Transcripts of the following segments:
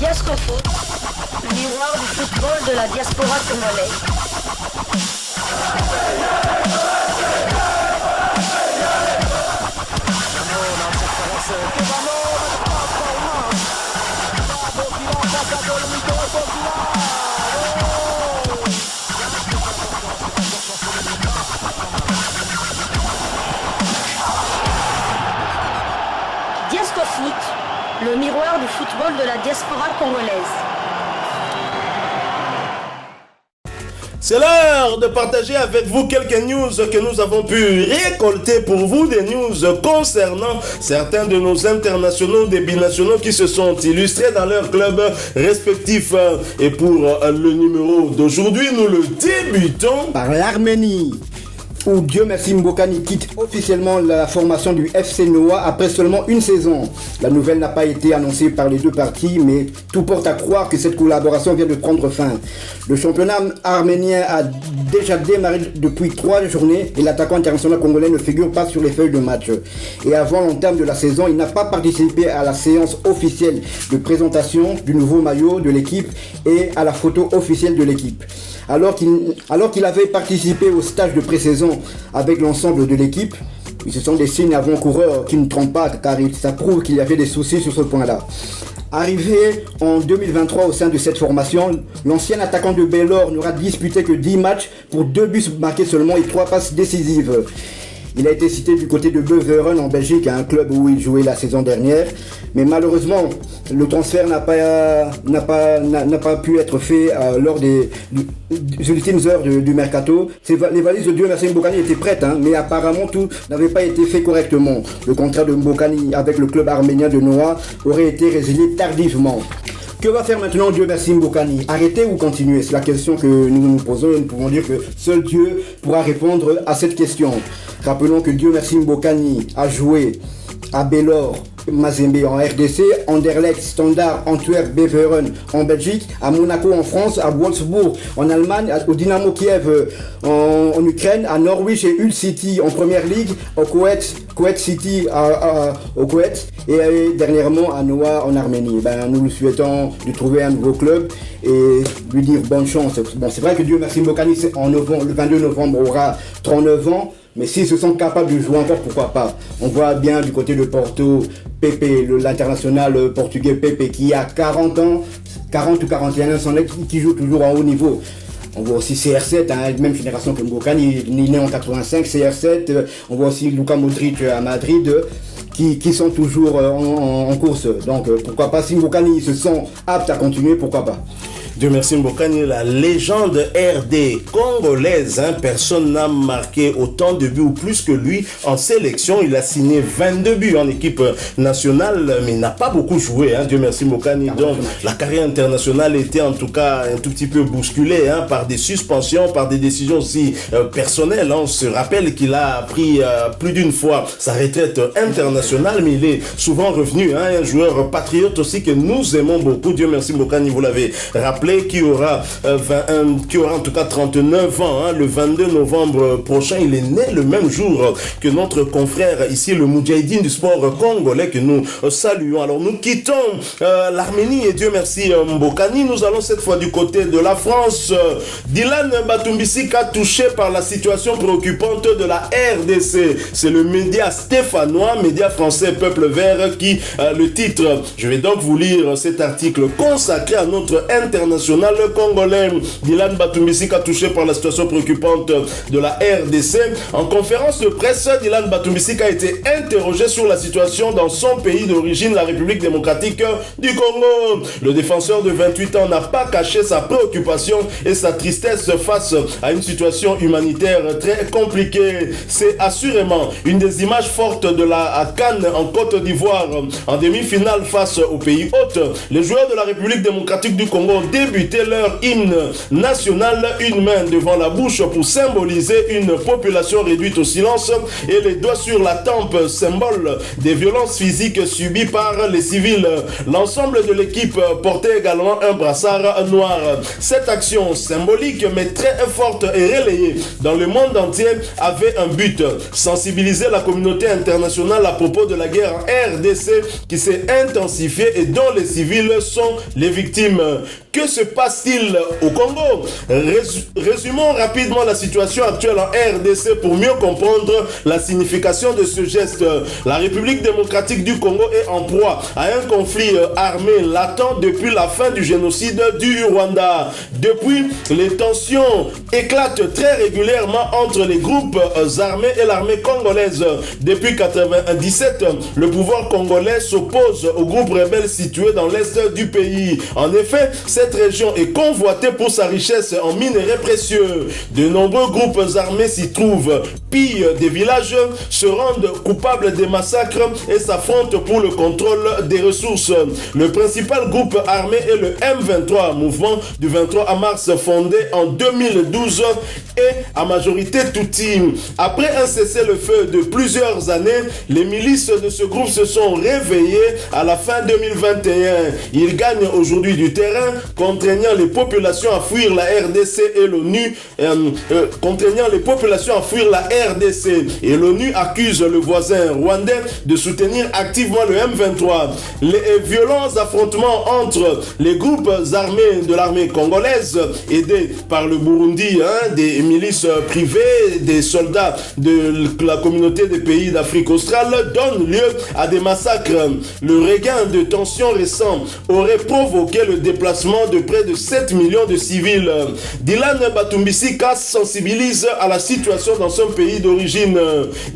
Diascofoot, le miroir du football de la diaspora congolaise. Diascofoot, le miroir du football de la diaspora congolaise. C'est l'heure de partager avec vous quelques news que nous avons pu récolter pour vous, des news concernant certains de nos internationaux, des binationaux qui se sont illustrés dans leurs clubs respectifs. Et pour le numéro d'aujourd'hui, nous le débutons par l'Arménie, où Dieu merci Mbokani quitte officiellement la formation du FC Noah après seulement une saison. La nouvelle n'a pas été annoncée par les deux parties, mais tout porte à croire que cette collaboration vient de prendre fin. Le championnat arménien a déjà démarré depuis 3 journées et l'attaquant international congolais ne figure pas sur les feuilles de match. Et avant l'entame de la saison, il n'a pas participé à la séance officielle de présentation du nouveau maillot de l'équipe et à la photo officielle de l'équipe. Alors qu'il avait participé au stage de pré-saison avec l'ensemble de l'équipe, ce sont des signes avant-coureurs qui ne trompent pas car ça prouve qu'il y avait des soucis sur ce point-là. Arrivé en 2023 au sein de cette formation, l'ancien attaquant de Baylor n'aura disputé que 10 matchs pour 2 buts marqués seulement et 3 passes décisives. Il a été cité du côté de Beveren en Belgique, un club où il jouait la saison dernière. Mais malheureusement, le transfert n'a pas pu être fait lors des ultimes heures du mercato. Les valises de Dieu merci Mbokani étaient prêtes, mais apparemment tout n'avait pas été fait correctement. Le contrat de Mbokani avec le club arménien de Noah aurait été résilié tardivement. Que va faire maintenant Dieu merci Mbokani? Arrêter ou continuer? C'est la question que nous nous posons et nous pouvons dire que seul Dieu pourra répondre à cette question. Rappelons que Dieu merci Mbokani a joué à Baylor, Mazembe en RDC, Anderlecht, Standard, Antwerp, Beveren en Belgique, à Monaco en France, à Wolfsburg en Allemagne, au Dynamo Kiev en Ukraine, à Norwich et Hull City en Première Ligue, au Koweït City au Koweït et dernièrement à Noah en Arménie. Nous lui souhaitons de trouver un nouveau club et lui dire bonne chance. Bon, c'est vrai que Dieu merci Mbokani le 22 novembre aura 39 ans. Mais s'ils se sont capables de jouer encore, pourquoi pas? On voit bien du côté de Porto, Pepe, l'international portugais Pepe, qui a 40 ans, 40 ou 41 ans, qui joue toujours à haut niveau. On voit aussi CR7, même génération que Mbokani, il est né en 85, CR7. On voit aussi Luka Modric à Madrid, qui sont toujours en course. Donc pourquoi pas, si Mbokani se sent apte à continuer, pourquoi pas? Dieu merci Mbokani, la légende RD congolaise, personne n'a marqué autant de buts ou plus que lui en sélection. Il a signé 22 buts en équipe nationale, mais il n'a pas beaucoup joué, Dieu merci Mbokani. Donc la carrière internationale était en tout cas un tout petit peu bousculée par des suspensions, par des décisions aussi personnelles. On se rappelle qu'il a pris plus d'une fois sa retraite internationale, mais il est souvent revenu, un joueur patriote aussi que nous aimons beaucoup. Dieu merci Mbokani, vous l'avez rappelé, qui aura en tout cas 39 ans, le 22 novembre prochain. Il est né le même jour que notre confrère ici, le Moudjahidine du sport congolais, que nous saluons. Alors nous quittons l'Arménie et Dieu merci Mbokani. Nous allons cette fois du côté de la France. Dylan Batumbisika touché par la situation préoccupante de la RDC. C'est le média stéphanois, média français Peuple Vert, qui le titre. Je vais donc vous lire cet article consacré à notre international congolais. Dylan Batumbisika touché par la situation préoccupante de la RDC. En conférence de presse, Dylan Batumbisika a été interrogé sur la situation dans son pays d'origine, la République démocratique du Congo. Le défenseur de 28 ans n'a pas caché sa préoccupation et sa tristesse face à une situation humanitaire très compliquée. C'est assurément une des images fortes de la CAN en Côte d'Ivoire en demi-finale face au pays hôte. Les joueurs de la République démocratique du Congo ont débuté leur hymne national, une main devant la bouche pour symboliser une population réduite au silence et les doigts sur la tempe, symbole des violences physiques subies par les civils. L'ensemble de l'équipe portait également un brassard noir. Cette action symbolique mais très forte et relayée dans le monde entier avait un but, sensibiliser la communauté internationale à propos de la guerre en RDC qui s'est intensifiée et dont les civils sont les victimes. Que se passe-t-il au Congo? Résumons rapidement la situation actuelle en RDC pour mieux comprendre la signification de ce geste. La République démocratique du Congo est en proie à un conflit armé latent depuis la fin du génocide du Rwanda. Depuis, les tensions éclatent très régulièrement entre les groupes armés et l'armée congolaise. Depuis 1997, le pouvoir congolais s'oppose aux groupes rebelles situés dans l'est du pays. En effet, cette région est convoitée pour sa richesse en minerais précieux. De nombreux groupes armés s'y trouvent, pillent des villages, se rendent coupables des massacres et s'affrontent pour le contrôle des ressources. Le principal groupe armé est le M23, mouvement du 23 mars fondé en 2012 et à majorité Tutsi. Après un cessez-le-feu de plusieurs années, les milices de ce groupe se sont réveillées à la fin 2021. Ils gagnent aujourd'hui du terrain, contraignant les populations à fuir la RDC et l'ONU, et l'ONU accuse le voisin rwandais de soutenir activement le M23. Les violents affrontements entre les groupes armés de l'armée congolaise, aidés par le Burundi, des milices privées, des soldats de la communauté des pays d'Afrique australe, donnent lieu à des massacres. Le regain de tensions récents aurait provoqué le déplacement de près de 7 millions de civils. Dylan Batumbisika sensibilise à la situation dans son pays d'origine.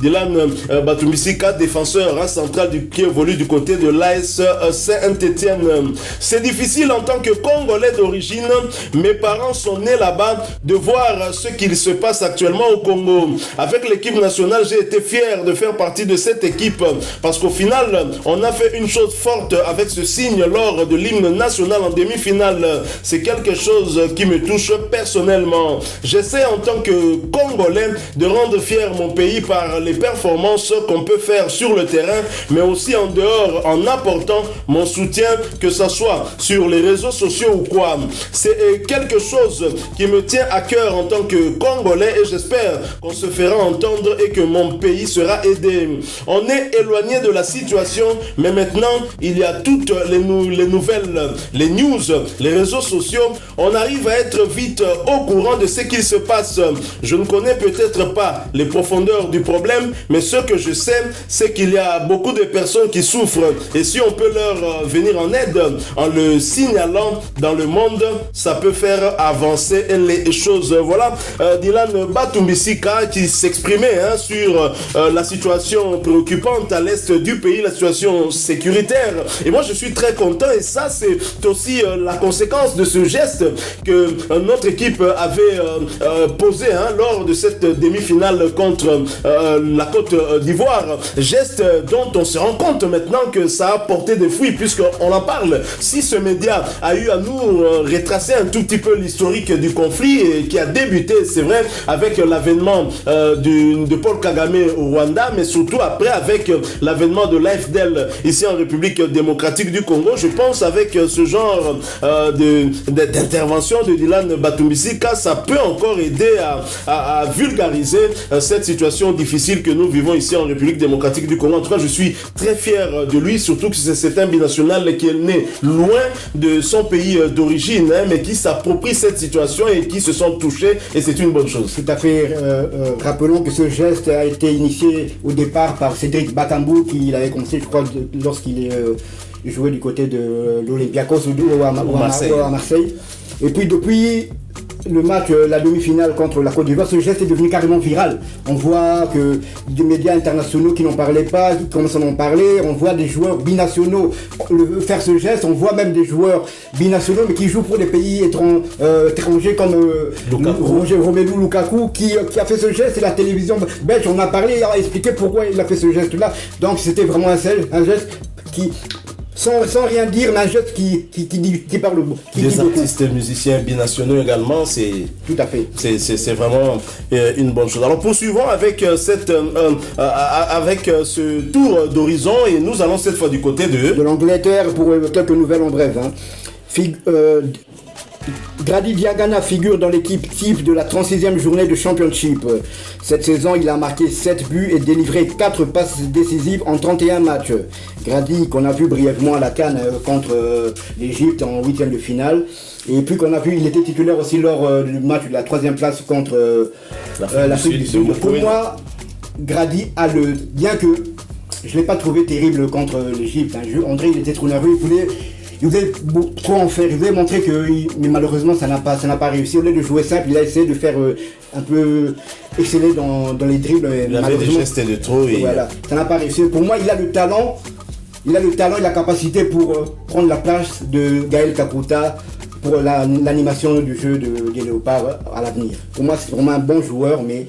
Dylan Batumbisika, défenseur central qui évolue du côté de l'AS Saint-Étienne. C'est difficile en tant que Congolais d'origine, mes parents sont nés là-bas, de voir ce qu'il se passe actuellement au Congo. Avec l'équipe nationale, j'ai été fier de faire partie de cette équipe parce qu'au final, on a fait une chose forte avec ce signe lors de l'hymne national en demi-finale. C'est quelque chose qui me touche personnellement. J'essaie en tant que Congolais de rendre fier mon pays par les performances qu'on peut faire sur le terrain, mais aussi en dehors, en apportant mon soutien, que ce soit sur les réseaux sociaux ou quoi. C'est quelque chose qui me tient à cœur en tant que Congolais et j'espère qu'on se fera entendre et que mon pays sera aidé. On est éloigné de la situation, mais maintenant, il y a toutes les nouvelles, les news, les réseaux sociaux. On arrive à être vite au courant de ce qu'il se passe. Je ne connais peut-être pas les profondeurs du problème, mais ce que je sais, c'est qu'il y a beaucoup de personnes qui souffrent. Et si on peut leur venir en aide en le signalant dans le monde, ça peut faire avancer les choses. Voilà, Dylan Batumbisika qui s'exprimait sur la situation préoccupante à l'est du pays, la situation sécuritaire. Et moi, je suis très content et ça, c'est aussi la conséquence de ce geste que notre équipe avait posé lors de cette demi-finale contre la Côte d'Ivoire. Geste dont on se rend compte maintenant que ça a porté des fruits puisqu'on en parle. Si ce média a eu à nous retracer un tout petit peu l'historique du conflit et qui a débuté, c'est vrai, avec l'avènement de Paul Kagame au Rwanda, mais surtout après avec l'avènement de l'AFDL ici en République démocratique du Congo, je pense avec ce genre d'intervention de Dylan Batumbisika, ça peut encore aider à vulgariser cette situation difficile que nous vivons ici en République démocratique du Congo. En tout cas, je suis très fier de lui, surtout que c'est un binational qui est né loin de son pays d'origine, mais qui s'approprie cette situation et qui se sont touchés, et c'est une bonne chose. Tout à fait. Rappelons que ce geste a été initié au départ par Cédric Bakambu, qui l'avait commencé, je crois, lorsqu'il jouait du côté de l'Olympiakos ou à Marseille. Et puis depuis le match, la demi-finale contre la Côte d'Ivoire, ce geste est devenu carrément viral. On voit que des médias internationaux qui n'en parlaient pas, qui commencent à en parler, on voit des joueurs binationaux faire ce geste, on voit même des joueurs binationaux mais qui jouent pour des pays étrangers comme Romelu Lukaku qui a fait ce geste, et la télévision belge on a parlé, on a expliqué pourquoi il a fait ce geste là. Donc c'était vraiment un geste qui sans rien dire, mais un geste qui parle beaucoup. Des artistes et musiciens binationaux également, c'est... Tout à fait. C'est vraiment une bonne chose. Alors poursuivons avec, avec ce tour d'horizon et nous allons cette fois du côté de l'Angleterre pour quelques nouvelles en bref. Grady Diangana figure dans l'équipe type de la 36e journée de Championship. Cette saison, il a marqué 7 buts et délivré 4 passes décisives en 31 matchs. Grady, qu'on a vu brièvement à la CAN contre l'Égypte en 8e de finale. Et puis qu'on a vu, il était titulaire aussi lors du match de la 3e place contre l'Afrique du Sud. Pour moi, Grady a bien que je ne l'ai pas trouvé terrible contre l'Égypte. André, il était trop nerveux, il voulait trop en faire, il voulait montrer mais malheureusement ça n'a pas réussi. Au lieu de jouer simple, il a essayé de faire un peu exceller dans les dribbles. Il avait des gestes de trop et voilà, ça n'a pas réussi. Pour moi, il a le talent et la capacité pour prendre la place de Gaël Kakuta pour l'animation du jeu des Léopards à l'avenir. Pour moi, c'est vraiment un bon joueur, mais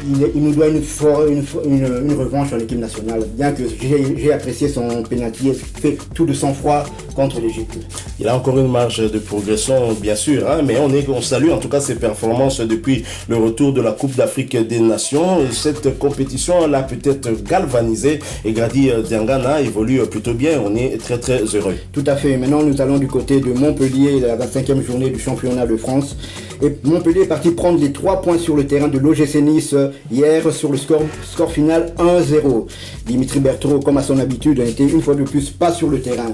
il nous doit une revanche en équipe nationale, bien que j'ai apprécié son pénalty fait tout de sang-froid contre l'Égypte. Il a encore une marge de progression, bien sûr, mais on salue en tout cas ses performances depuis le retour de la Coupe d'Afrique des Nations. Cette compétition l'a peut-être galvanisé et Grady Diangana évolue plutôt bien. On est très très heureux. Tout à fait. Maintenant, nous allons du côté de Montpellier, la 25e journée du championnat de France. Et Montpellier est parti prendre les 3 points sur le terrain de l'OGC Nice hier sur le score final 1-0. Dimitri Berthaud, comme à son habitude, a été une fois de plus pas sur le terrain.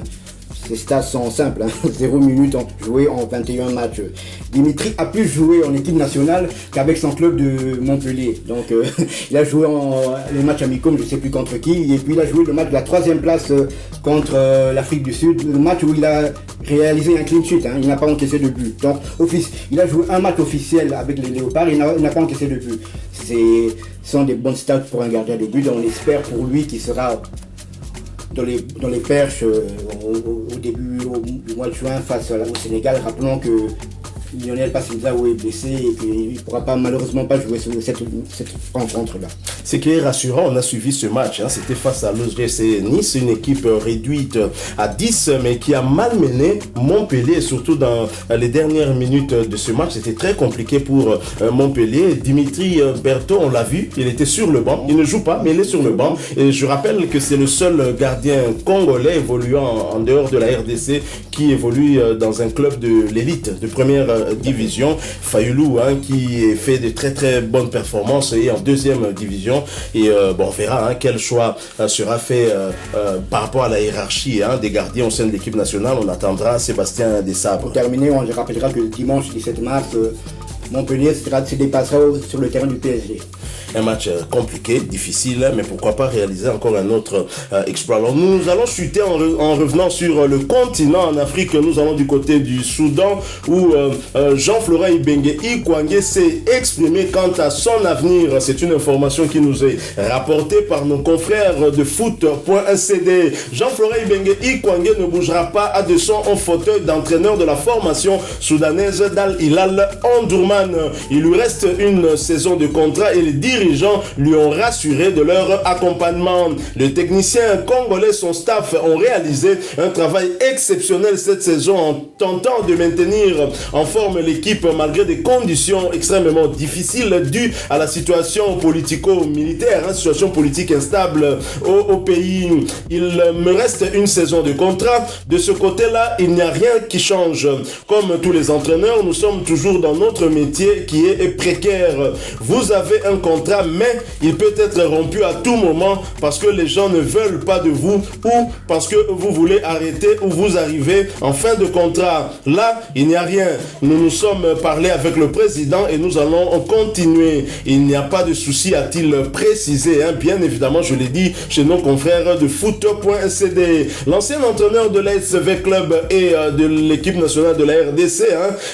Ces stats sont simples, 0 minutes jouées en 21 matchs. Dimitri a plus joué en équipe nationale qu'avec son club de Montpellier. Donc il a joué les matchs amicaux, je ne sais plus contre qui, et puis il a joué le match de la 3e place contre l'Afrique du Sud, le match où il a réalisé un clean sheet, il n'a pas encaissé de but. Donc il a joué un match officiel avec les Léopards, il n'a pas encaissé de but. Ce sont des bonnes stats pour un gardien de but, on espère pour lui qu'il sera dans les perches au début du mois de juin face au Sénégal. Rappelons que Lionel Passinzao est blessé et qu'il ne pourra malheureusement pas jouer cette rencontre-là. Ce qui est rassurant, on a suivi ce match, c'était face à l'OGC Nice, une équipe réduite à 10 mais qui a malmené Montpellier, surtout dans les dernières minutes de ce match. C'était très compliqué pour Montpellier. Dimitri Berthaud, on l'a vu, il était sur le banc, il ne joue pas mais il est sur le banc et je rappelle que c'est le seul gardien congolais évoluant en dehors de la RDC qui évolue dans un club de l'élite de première division. Fayoulou qui fait de très très bonnes performances et en 2e division et on verra quel choix sera fait par rapport à la hiérarchie des gardiens au sein de l'équipe nationale. On attendra Sébastien Desabre. Pour terminer, on rappellera que le dimanche 17 mars Montpellier se dépassera sur le terrain du PSG. Un match compliqué, difficile, mais pourquoi pas réaliser encore un autre exploit. Alors nous allons chuter en revenant sur le continent en Afrique. Nous allons du côté du Soudan où Jean-Florent Ibenge Ikwangé s'est exprimé quant à son avenir. C'est une information qui nous est rapportée par nos confrères de foot.cd. Jean-Florent Ibenge Ikwangé ne bougera pas à de son fauteuil d'entraîneur de la formation soudanaise d'Al Hilal Omdurman. Il lui reste une saison de contrat et les dirigeants lui ont rassuré de leur accompagnement. Le technicien congolais, son staff ont réalisé un travail exceptionnel cette saison en tentant de maintenir en forme l'équipe malgré des conditions extrêmement difficiles dues à la situation politico-militaire, situation politique instable au pays. Il me reste une saison de contrat. De ce côté-là, il n'y a rien qui change. Comme tous les entraîneurs, nous sommes toujours dans notre métier qui est précaire. Vous avez un contrat, mais il peut être rompu à tout moment parce que les gens ne veulent pas de vous ou parce que vous voulez arrêter ou vous arrivez en fin de contrat. Là, il n'y a rien. Nous nous sommes parlé avec le président et nous allons continuer. Il n'y a pas de souci, a-t-il précisé. Bien évidemment, je l'ai dit chez nos confrères de foot.cd. L'ancien entraîneur de l'ASV Club et de l'équipe nationale de la RDC,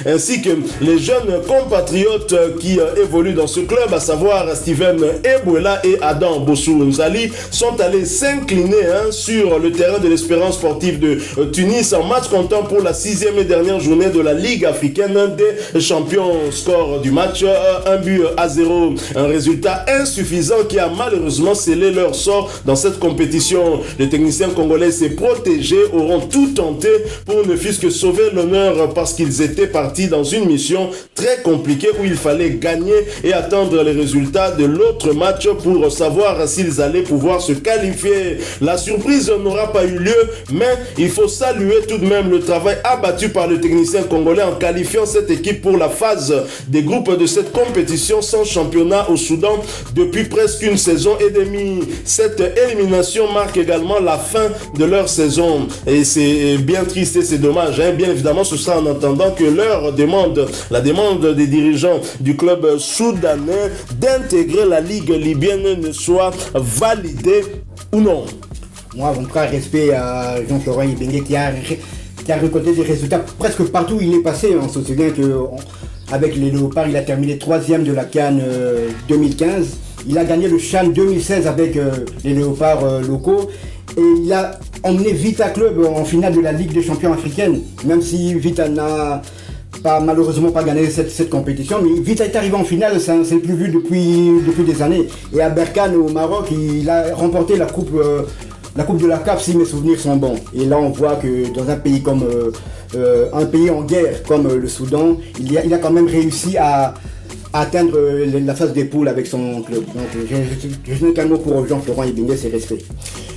ainsi que les jeunes compatriotes qui évoluent dans ce club, à savoir Steven Ebouela et Adam Bossou-Nzali sont allés s'incliner sur le terrain de l'Espérance sportive de Tunis en match comptant pour la 6e et dernière journée de la Ligue africaine des champions. Score du match 1-0, un résultat insuffisant qui a malheureusement scellé leur sort dans cette compétition. Les techniciens congolais s'est protégés auront tout tenté pour ne fût-ce que sauver l'honneur parce qu'ils étaient partis dans une mission très compliquée où il fallait gagner et attendre les résultats de l'autre match pour savoir s'ils allaient pouvoir se qualifier. La surprise n'aura pas eu lieu, mais il faut saluer tout de même le travail abattu par le technicien congolais en qualifiant cette équipe pour la phase des groupes de cette compétition sans championnat au Soudan depuis presque une saison et demie. Cette élimination marque également la fin de leur saison et c'est bien triste et c'est dommage. Bien évidemment, ce sera en attendant que leur demande, la demande des dirigeants du club soudanais d'intégrer la Ligue libyenne ne soit validée ou non. Moi, en tout cas, respect à Jean-Florent Ibenge qui a récolté des résultats presque partout où il est passé. On se souvient qu'avec les Léopards, il a terminé 3e de la CAN 2015. Il a gagné le CHAN 2016 avec les Léopards locaux. Et il a emmené Vita Club en finale de la Ligue des champions africaine. Même si Vita n'a malheureusement pas gagné cette compétition, mais Vita est arrivé en finale, c'est plus vu depuis des années. Et à Berkane au Maroc, il a remporté la coupe de la CAF si mes souvenirs sont bons. Et là on voit que dans un pays comme un pays en guerre comme le Soudan, il a quand même réussi à atteindre la phase des poules avec son club. Donc je n'ai qu'un mot pour Jean-Florent Ibenge, c'est respect.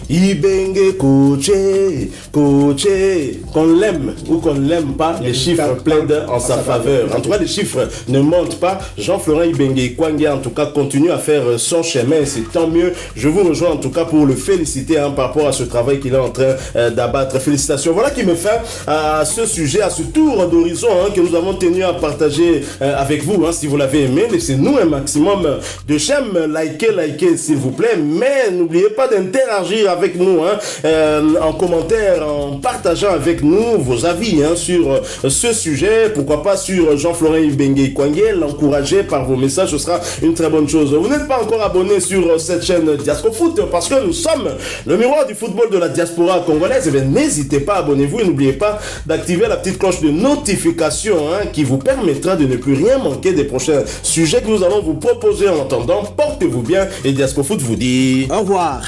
Ibenge coaché, qu'on l'aime ou qu'on ne l'aime pas, les chiffres plaident en sa faveur. En tout cas, les chiffres ne montent pas. Jean-Florent Ibenge Kwangia, en tout cas, continue à faire son chemin, c'est tant mieux. Je vous rejoins en tout cas pour le féliciter par rapport à ce travail qu'il est en train d'abattre. Félicitations. Voilà qui me fait à ce sujet, à ce tour d'horizon que nous avons tenu à partager avec vous. Si vous l'avez aimé, laissez-nous un maximum de j'aime, likez s'il vous plaît, mais n'oubliez pas d'interagir avec nous en commentaire, en partageant avec nous vos avis sur ce sujet, pourquoi pas sur Jean-Florent Ibenge Kwangia, l'encourager par vos messages, ce sera une très bonne chose. Vous n'êtes pas encore abonné sur cette chaîne Diaspora Foot parce que nous sommes le miroir du football de la diaspora congolaise. N'hésitez pas, abonnez-vous et n'oubliez pas d'activer la petite cloche de notification qui vous permettra de ne plus rien manquer des prochains sujets que nous allons vous proposer. En attendant, portez-vous bien et Diaspora Foot vous dit au revoir.